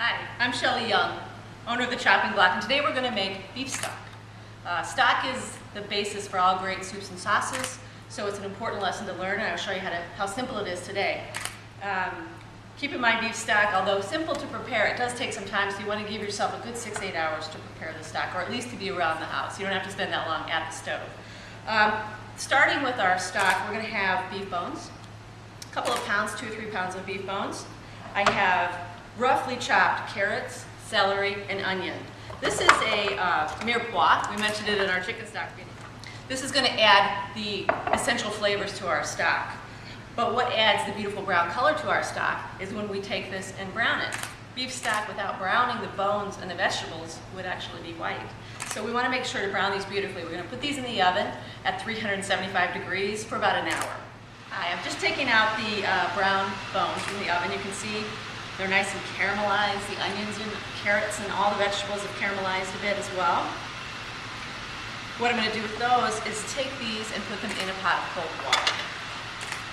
Hi, I'm Shelley Young, owner of the Chopping Block, and today we're going to make beef stock. Stock is the basis for all great soups and sauces, so it's an important lesson to learn, and I'll show you how simple it is today. Keep in mind, beef stock, although simple to prepare, it does take some time, so you want to give yourself a good 6-8 hours to prepare the stock, or at least to be around the house. You don't have to spend that long at the stove. Starting with our stock, we're going to have beef bones, a couple of pounds, 2 or 3 pounds of beef bones. I have roughly chopped carrots, celery, and onion. This is a mirepoix. We mentioned it in our chicken stock video. This is going to add the essential flavors to our stock. But what adds the beautiful brown color to our stock is when we take this and brown it. Beef stock without browning the bones and the vegetables would actually be white. So we want to make sure to brown these beautifully. We're going to put these in the oven at 375 degrees for about an hour. I'm just taking out the brown bones from the oven. You can see they're nice and caramelized. The onions and carrots and all the vegetables have caramelized a bit as well. What I'm going to do with those is take these and put them in a pot of cold water.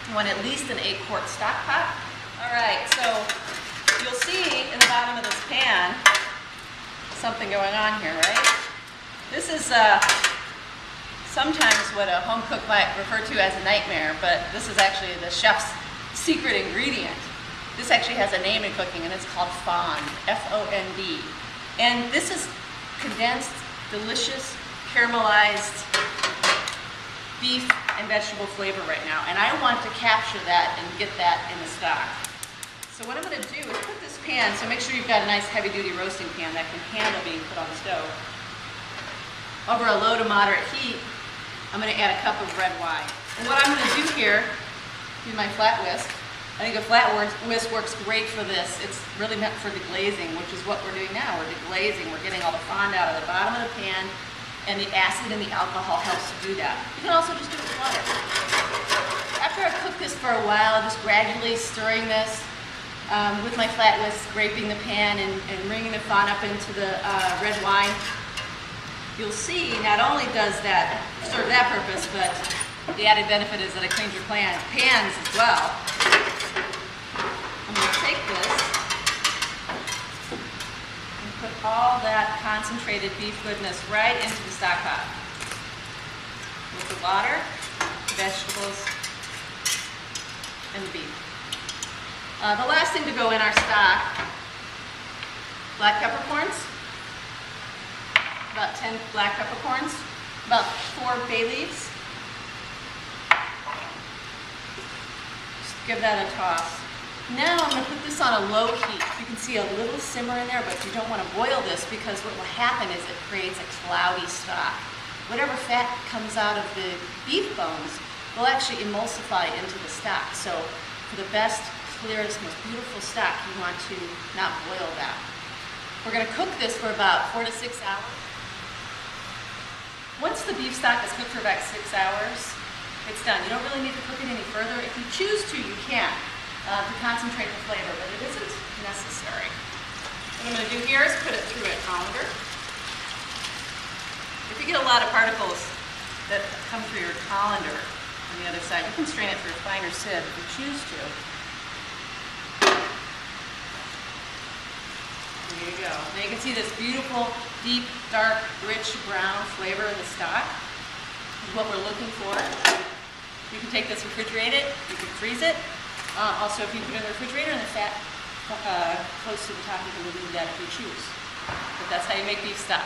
I want at least an 8-quart stock pot. All right, so you'll see in the bottom of this pan something going on here, right? This is sometimes what a home cook might refer to as a nightmare, but this is actually the chef's secret ingredient. This actually has a name in cooking, and it's called fond, F-O-N-D. And this is condensed, delicious, caramelized beef and vegetable flavor right now. And I want to capture that and get that in the stock. So what I'm going to do is put this pan, so make sure you've got a nice heavy-duty roasting pan that can handle being put on the stove. Over a low to moderate heat, I'm going to add a cup of red wine. And what I'm going to do here, use my flat whisk. I think a flat whisk works great for this. It's really meant for deglazing, which is what we're doing now. We're deglazing. We're getting all the fond out of the bottom of the pan, and the acid and the alcohol helps to do that. You can also just do it with water. After I've cooked this for a while, just gradually stirring this with my flat whisk, scraping the pan and bringing the fond up into the red wine, you'll see not only does that serve that purpose, but the added benefit is that it cleans your pans as well. I'm going to take this and put all that concentrated beef goodness right into the stock pot. With the water, the vegetables, and the beef. The last thing to go in our stock, black peppercorns. About 10 black peppercorns, about 4 bay leaves. Just give that a toss. Now I'm going to put this on a low heat. You can see a little simmer in there, but you don't want to boil this because what will happen is it creates a cloudy stock. Whatever fat comes out of the beef bones will actually emulsify into the stock. So for the best, clearest, most beautiful stock, you want to not boil that. We're going to cook this for about 4 to 6 hours. Once the beef stock is cooked for about 6 hours, it's done. You don't really need to cook it any further. If you choose to, you can, to concentrate the flavor, but it isn't necessary. What I'm going to do here is put it through a colander. If you get a lot of particles that come through your colander on the other side, you can strain it through a finer sieve if you choose to. There you go. Now you can see this beautiful, deep, dark, rich brown flavor in the stock. This is what we're looking for. You can take this, refrigerate it, you can freeze it. Also, if you put it in the refrigerator and the fat close to the top, you can remove that if you choose. But that's how you make beef stock.